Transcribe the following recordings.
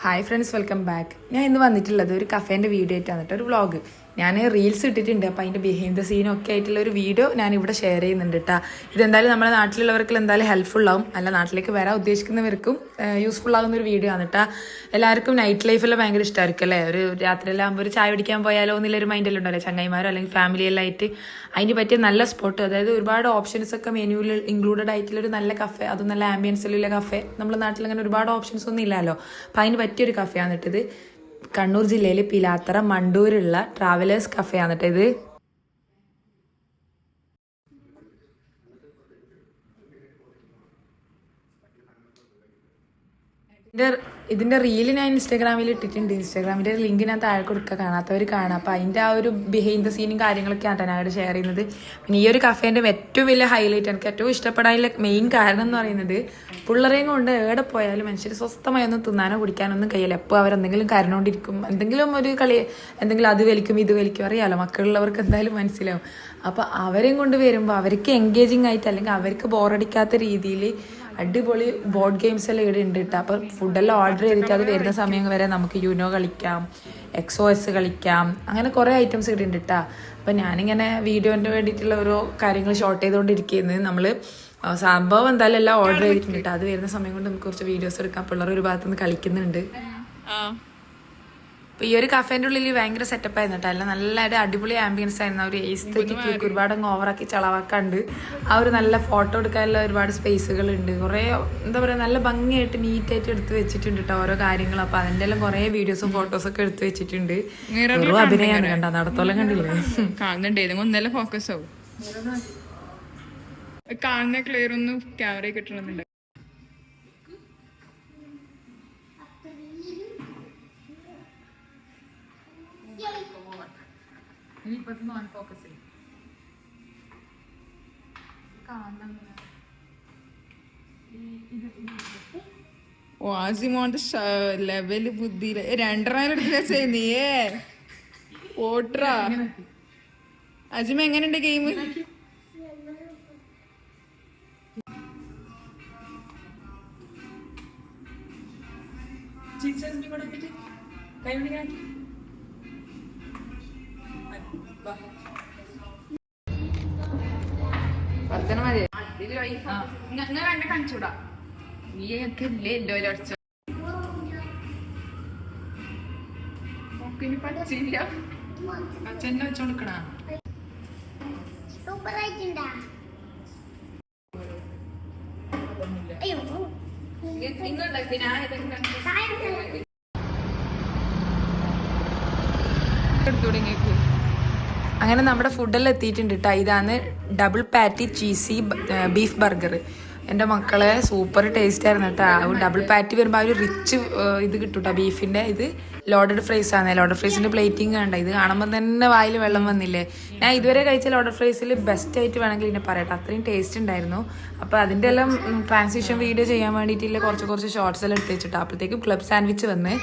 Hi friends, welcome back. ഞാൻ ഇന്ന് വന്നിട്ടുള്ളത് ഒരു കഫേൻ്റെ വീഡിയോ ആയിട്ട് വന്നിട്ട് ഒരു വ്ളോഗ്. ഞാൻ റീൽസ് ഇട്ടിട്ടുണ്ട്, അപ്പോൾ അതിൻ്റെ ബിഹൈൻഡ് ദ സീനൊക്കെ ആയിട്ടുള്ള ഒരു വീഡിയോ ഞാൻ ഇവിടെ ഷെയർ ചെയ്യുന്നുണ്ട് കേട്ടോ. ഇതെന്തായാലും നമ്മുടെ നാട്ടിലുള്ളവർക്ക് എന്തായാലും ഹെൽപ്ഫുൾ ആവും, അല്ല നാട്ടിലേക്ക് വരാൻ ഉദ്ദേശിക്കുന്നവർക്കും യൂസ്ഫുൾ ആകുന്ന ഒരു വീഡിയോ ആണ് കേട്ടോ. എല്ലാവർക്കും നൈറ്റ് ലൈഫെല്ലാം ഭയങ്കര ഇഷ്ടമായിരിക്കും അല്ലേ. ഒരു രാത്രിയെല്ലാം ആകുമ്പോൾ ഒരു ചായ പിടിക്കാൻ പോയാലോ എന്നുള്ളൊരു മൈൻഡെല്ലാം ഉണ്ടല്ലോ, ചങ്ങായിമാരോ അല്ലെങ്കിൽ ഫാമിലിയെല്ലാം ആയിട്ട്. അതിന് പറ്റിയ നല്ല സ്പോട്ട്, അതായത് ഒരുപാട് ഓപ്ഷൻസ് ഒക്കെ മെനുവിൽ ഇൻക്ലൂഡഡ് ആയിട്ടുള്ളൊരു നല്ല കഫേ, അതും നല്ല ആംബിയൻസിലുള്ള കഫേ. നമ്മുടെ നാട്ടിൽ അങ്ങനെ ഒരുപാട് ഓപ്ഷൻസ് ഒന്നും ഇല്ലല്ലോ, അപ്പോൾ അതിന് പറ്റിയൊരു കഫേ ആണ് കേട്ടത്. കണ്ണൂർ ജില്ലയിൽ പിലാത്തറ മണ്ടൂരുള്ള ട്രാവലേഴ്സ് കഫേ ആണ് കേട്ടോ ഇത്. ഇതിന്റെ റീല് ഞാൻ ഇൻസ്റ്റാഗ്രാമിൽ ഇട്ടിട്ടുണ്ട്. ഇൻസ്റ്റാഗ്രാമിന്റെ ലിങ്ക് ഞാൻ താഴെ കൊടുക്കുക, കാണാത്തവർ കാണാം. അപ്പോൾ അതിന്റെ ആ ഒരു ബിഹൈൻഡ് ദ സീനും കാര്യങ്ങളൊക്കെയാണ് ഞാൻ അവിടെ ഷെയർ ചെയ്യുന്നത്. പിന്നെ ഈ ഒരു കഫേന്റെ ഏറ്റവും വലിയ ഹൈലൈറ്റ്, എനിക്ക് ഏറ്റവും ഇഷ്ടപ്പെടാനുള്ള മെയിൻ കാരണം എന്ന് പറയുന്നത്, പിള്ളേരെയും കൊണ്ട് എവിടെ പോയാലും മനുഷ്യർ സ്വസ്ഥമായി ഒന്നും തിന്നാനോ കുടിക്കാനൊന്നും കഴിയില്ല. എപ്പോൾ അവരെന്തെങ്കിലും കരഞ്ഞുകൊണ്ടിരിക്കും, എന്തെങ്കിലും ഒരു കളി, എന്തെങ്കിലും അത് വലിക്കും ഇത് വലിക്കും, അറിയാലോ മക്കളുള്ളവർക്ക് എന്തായാലും മനസ്സിലാവും. അപ്പോൾ അവരെയും കൊണ്ട് വരുമ്പോൾ അവർക്ക് എൻഗേജിങ് ആയിട്ട് അല്ലെങ്കിൽ അവർക്ക് ബോറടിക്കാത്ത രീതിയിൽ അടിപൊളി ബോർഡ് ഗെയിംസ് എല്ലാം ഇവിടെ ഉണ്ട് കേട്ടോ. അപ്പോൾ ഫുഡെല്ലാം ഓർഡർ ചെയ്തിട്ട് അത് വരുന്ന സമയം വരെ നമുക്ക് യുനോ കളിക്കാം, എക്സോഎസ് കളിക്കാം, അങ്ങനെ കുറേ ഐറ്റംസ് ഇവിടെ ഉണ്ട് കേട്ടോ. അപ്പോൾ ഞാനിങ്ങനെ വീഡിയോൻ്റെ വേണ്ടിയിട്ടുള്ള ഓരോ കാര്യങ്ങൾ ഷോർട്ട് ചെയ്തുകൊണ്ടിരിക്കുന്നത്. നമ്മൾ സംഭവം എന്തായാലും എല്ലാം ഓർഡർ ചെയ്തിട്ടുണ്ട് കേട്ടോ. അത് വരുന്ന സമയം കൊണ്ട് നമുക്ക് കുറച്ച് വീഡിയോസ് എടുക്കാം. പിള്ളേർ ഒരു ഭാഗത്തുനിന്ന് കളിക്കുന്നുണ്ട്. അപ്പോൾ ഈ ഒരു കഫേൻ്റെ ഉള്ളിൽ ഭയങ്കര സെറ്റപ്പ് ആയിരുന്നു കേട്ടോ. എല്ലാം നല്ല അടിപൊളി ആംബിയൻസ് ആയിരുന്നു. ഒരു എസ്തെറ്റിക് ലുക്ക്, ഒരുപാട് അങ്ങ് ഓവറാക്കി ചളവാക്കാണ്ട് ആ ഒരു നല്ല ഫോട്ടോ എടുക്കാനുള്ള ഒരുപാട് സ്പേസുകൾ ഉണ്ട്. കുറേ എന്താ പറയുക, നല്ല ഭംഗിയായിട്ട് നീറ്റായിട്ട് എടുത്ത് വെച്ചിട്ടുണ്ട് കേട്ടോ ഓരോ കാര്യങ്ങൾ. അപ്പോൾ അതിൻ്റെ എല്ലാം കുറേ വീഡിയോസും ഫോട്ടോസൊക്കെ എടുത്ത് വെച്ചിട്ടുണ്ട്. വെറും അഭിനയാണ് കണ്ട, നടത്തോളം കണ്ടില്ലേ, കാണുന്നുണ്ട്. ഫോക്കസ് ആവും, കാണുന്ന ക്ലിയർ ഒന്നും ക്യാമറ കിട്ടണമെന്നുണ്ട്. വാസിമോന്റെ ലെവല് ബുദ്ധിയില് 2.5 എടുത്ത് നീയേ ഓട്ടറാ. അജിമ എങ്ങനെയുണ്ട് ഗെയിം? കാണിച്ചൂടാ പച്ചില്ല അച്ഛനെ വെച്ചോടുക്കണ. അങ്ങനെ നമ്മുടെ ഫുഡെല്ലാം എത്തിയിട്ടുണ്ട് കേട്ടോ. ഇതാണ് ഡബിൾ പാറ്റി ചീസി ബീഫ് ബർഗർ. എൻ്റെ മക്കളെ സൂപ്പർ ടേസ്റ്റ് ആയിരുന്നു കേട്ടോ. ഡബിൾ പാറ്റി വരുമ്പോൾ ആ ഒരു റിച്ച് ഇത് കിട്ടും കേട്ടോ ബീഫിൻ്റെ. ഇത് ലോഡഡ് ഫ്രൈസ് ആണ്. ലോഡഡ് ഫ്രൈസിൻ്റെ പ്ലേറ്റിംഗ് കണ്ട, ഇത് കാണുമ്പോൾ തന്നെ വായിൽ വെള്ളം വന്നില്ലേ. ഞാൻ ഇതുവരെ കഴിച്ച ലോഡഡ് ഫ്രൈസിൽ ബെസ്റ്റ് ആയിട്ട് വേണമെങ്കിൽ ഇതിനെ പറയട്ടെ, അത്രയും ടേസ്റ്റ് ഉണ്ടായിരുന്നു. അപ്പോൾ അതിൻ്റെ എല്ലാം ട്രാൻസിഷൻ വീഡിയോ ചെയ്യാൻ വേണ്ടിയിട്ടില്ല കുറച്ച് ഷോർട്സ് എല്ലാം എടുത്ത് വെച്ചിട്ട് അപ്പോഴത്തേക്കും ക്ലബ് സാൻഡ്വിച്ച് വന്ന്.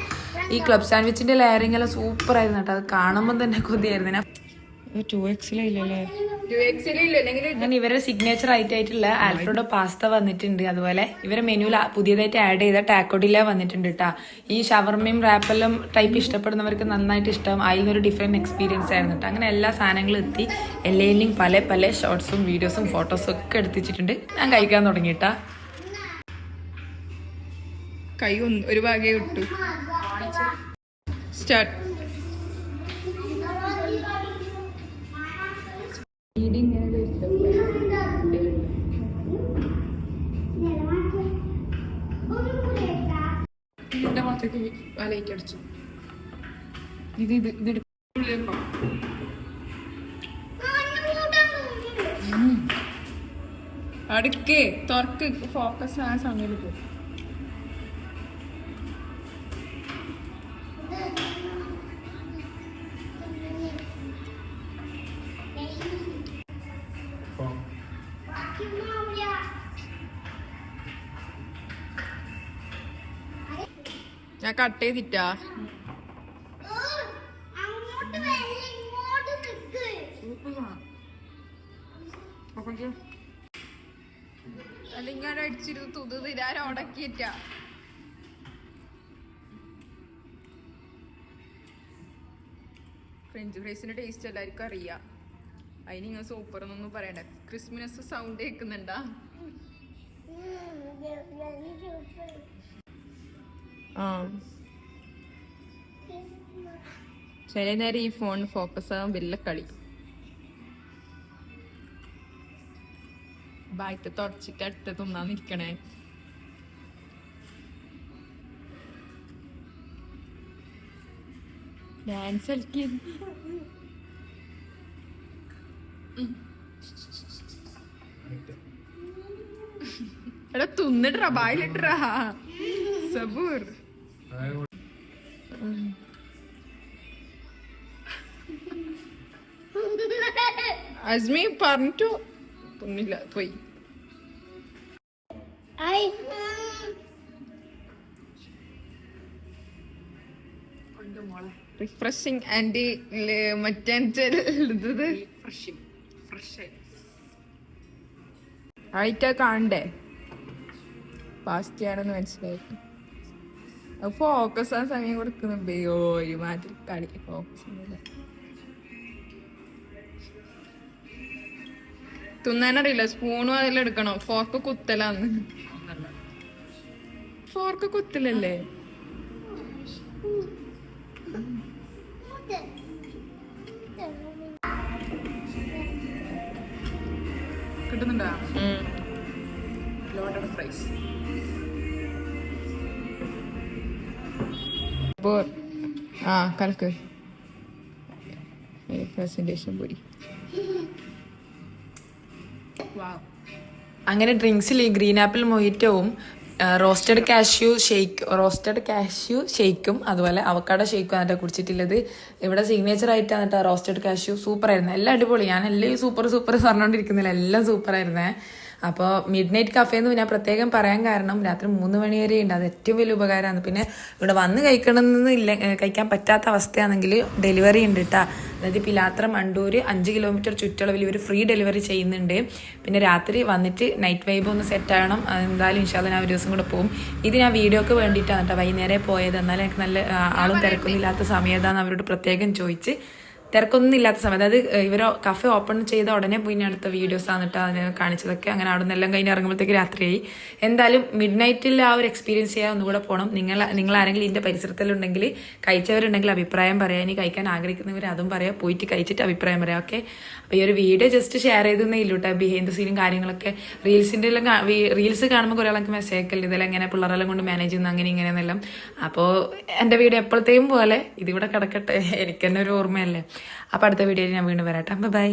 ഈ ക്ലബ് സാൻഡ്വിച്ചിൻ്റെ ലെയറിങ് എല്ലാം സൂപ്പർ ആയിരുന്നു കേട്ടോ. അത് കാണുമ്പോൾ തന്നെ കൊതിയായിരുന്നു. ഞാൻ 2Xലല്ലേ, അങ്ങനെ ഇവരുടെ സിഗ്നേച്ചർ ആയിട്ടുള്ള ആൽഫ്രഡോ പാസ്ത വന്നിട്ടുണ്ട്. അതുപോലെ ഇവരെ മെനുവിൽ പുതിയതായിട്ട് ആഡ് ചെയ്ത ടാക്കോഡില്ല വന്നിട്ടുണ്ട് കേട്ടോ. ഈ ഷവർമയും റാപ്പെല്ലാം ടൈപ്പ് ഇഷ്ടപ്പെടുന്നവർക്ക് നന്നായിട്ട് ഇഷ്ടം. അതിനൊരു ഡിഫറെന്റ് എക്സ്പീരിയൻസ് ആയിരുന്നു കേട്ടോ. അങ്ങനെ എല്ലാ സാധനങ്ങളും എത്തി. എല്ലാവരും പല ഷോർട്സും വീഡിയോസും ഫോട്ടോസും ഒക്കെ എടുത്തിച്ചിട്ടുണ്ട്. ഞാൻ കഴിക്കാൻ തുടങ്ങിയിട്ടാ. കൈ ഒരു ഭാഗേ ഇട്ടു. സ്റ്റാർട്ട്. എന്റെ മാത്രക്ക് വലയിട്ട് അടിച്ചു. ഇത് അടുക്ക് തുറക്ക്, ഫോക്കസ് ആ സമയം പോ. ഞാൻ കട്ട് ചെയ്തിട്ടാ. അല്ലെങ്കിൽ അടിച്ചിരുന്ന് തുതിരാൻ ഉടക്കിയിട്ടാ. ഫ്രഞ്ച് ഫ്രൈസിന്റെ ടേസ്റ്റ് എല്ലാവർക്കും അറിയാം. അതിന് നിങ്ങൾ സൂപ്പർ എന്നൊന്നും പറയണ്ട. ക്രിസ്മസ് സൗണ്ട് കേൾക്കുന്നുണ്ടാ? ആ ചില നേരം ഈ ഫോൺ ഫോക്കസ് ആവാൻ വലിയ കളി. ബാറ്റ് തുടച്ചിട്ട് അടുത്ത് തിന്നാൻ നിൽക്കണേ. ഡാൻസ് കളിക്കുന്നു. എടാ തിന്നിട്രാ, ബായിലിട്രാ. സബൂർ. അസ്മി പറഞ്ഞിട്ടു തിന്നില്ല, പോയി. റിഫ്രഷിങ് ആൻഡ് മറ്റേ ആയിട്ടാ കാണണ്ടേ പാസ്റ്റിയാണെന്ന് മനസ്സിലായിട്ട്. ഫോക്കസ് ആ സമയം കൊടുക്കുന്നുണ്ട്. ഒരു മാതിരി കളി ഫോക്കസ് തിന്നാനറിയില്ല. സ്പൂണും അതിലെടുക്കണോ? ഫോർക്ക് കുത്തലാന്ന്. ഫോർക്ക് കുത്തലല്ലേ? കിട്ടുന്നുണ്ടോ? Loaded fries. ആ കലക്ക് പ്രസന്റേഷൻ പോയി. അങ്ങനെ ഡ്രിങ്ക്സിൽ ഈ ഗ്രീൻ ആപ്പിൾ മൊഹിറ്റോവും റോസ്റ്റഡ് കാഷ്യൂ ഷെയ്ക്കും അതുപോലെ അവക്കാഡോ ഷെയ്ക്കും എന്നിട്ട് കുടിച്ചിട്ടുള്ളത്. ഇവിടെ സിഗ്നേച്ചർ ആയിട്ടാണ് കേട്ടോ റോസ്റ്റഡ് കാഷ്യൂ. സൂപ്പറായിരുന്നു, എല്ലാം അടിപൊളി. ഞാൻ എല്ലാം സൂപ്പർ പറഞ്ഞുകൊണ്ടിരിക്കുന്നില്ല, എല്ലാം സൂപ്പറായിരുന്നേ. അപ്പോൾ മിഡ് നൈറ്റ് കഫേന്ന് ഞാൻ പ്രത്യേകം പറയാൻ കാരണം രാത്രി 3 മണി വരെ ഉണ്ട്. അത് ഏറ്റവും വലിയ ഉപകാരമാണ്. പിന്നെ ഇവിടെ വന്ന് കഴിക്കാൻ പറ്റാത്ത അവസ്ഥയാണെങ്കിൽ ഡെലിവറി ഉണ്ട് കേട്ടോ. അതായത് പിലാത്ര മണ്ടൂർ 5 കിലോമീറ്റർ ചുറ്റളവിൽ ഇവർ ഫ്രീ ഡെലിവറി ചെയ്യുന്നുണ്ട്. പിന്നെ രാത്രി വന്നിട്ട് നൈറ്റ് വൈബ് ഒന്ന് സെറ്റ് ആകണം. എന്തായാലും ഇൻഷാല്ലാ ഞാൻ ഒരു ദിവസം കൂടെ പോകും. ഇത് ഞാൻ വീഡിയോക്ക് വേണ്ടിയിട്ടാണ് കേട്ടോ വൈകുന്നേരം പോയത്. എന്നാലും എനിക്ക് നല്ല ആളും തിരക്കൊന്നും ഇല്ലാത്ത സമയത്താന്ന് അവരോട് പ്രത്യേകം ചോദിച്ച്. തിരക്കൊന്നും ഇല്ലാത്ത സമയം, അതായത് ഇവർ കഫേ ഓപ്പൺ ചെയ്ത ഉടനെ പോയി ഞാൻ അടുത്ത വീഡിയോസ് ആന്നിട്ട് അതിനെ കാണിച്ചതൊക്കെ. അങ്ങനെ അവിടെ നിന്ന് എല്ലാം കഴിഞ്ഞ് ഇറങ്ങുമ്പോഴത്തേക്ക് രാത്രിയായി. എന്തായാലും മിഡ് നൈറ്റിൽ ആ ഒരു എക്സ്പീരിയൻസ് ചെയ്യാൻ ഒന്നുകൂടെ പോകണം. നിങ്ങൾ ആരെങ്കിലും ഇതിൻ്റെ പരിസരത്തിലുണ്ടെങ്കിൽ കഴിച്ചവരുണ്ടെങ്കിൽ അഭിപ്രായം പറയാം. ഇനി കഴിക്കാൻ ആഗ്രഹിക്കുന്നവർ അതും പറയാം, പോയിട്ട് കഴിച്ചിട്ട് അഭിപ്രായം പറയാം. ഓക്കെ, അപ്പോൾ ഈ ഒരു വീഡിയോ ജസ്റ്റ് ഷെയർ ചെയ്തെന്നേ ഇല്ലൂ കേട്ടോ. ബിഹൈൻഡ് ദ സീനും കാര്യങ്ങളൊക്കെ റീൽസ് കാണുമ്പോൾ കുറേ ആൾക്ക് മെസ്സേജ് ആക്കല്ലേ ഇതെല്ലാം എങ്ങനെ പിള്ളേരെല്ലാം കൊണ്ട് മാനേജ് ചെയ്യുന്നു അങ്ങനെ ഇങ്ങനെയെന്നെല്ലാം. അപ്പോൾ എൻ്റെ വീഡിയോ എപ്പോഴത്തെയും പോലെ ഇതിവിടെ കിടക്കട്ടെ, എനിക്ക് തന്നെ ഒരു ഓർമ്മയല്ലേ. അപ്പോൾ അടുത്ത വീഡിയോയിൽ ഞാൻ വീണ്ടും വരാം. ബൈ.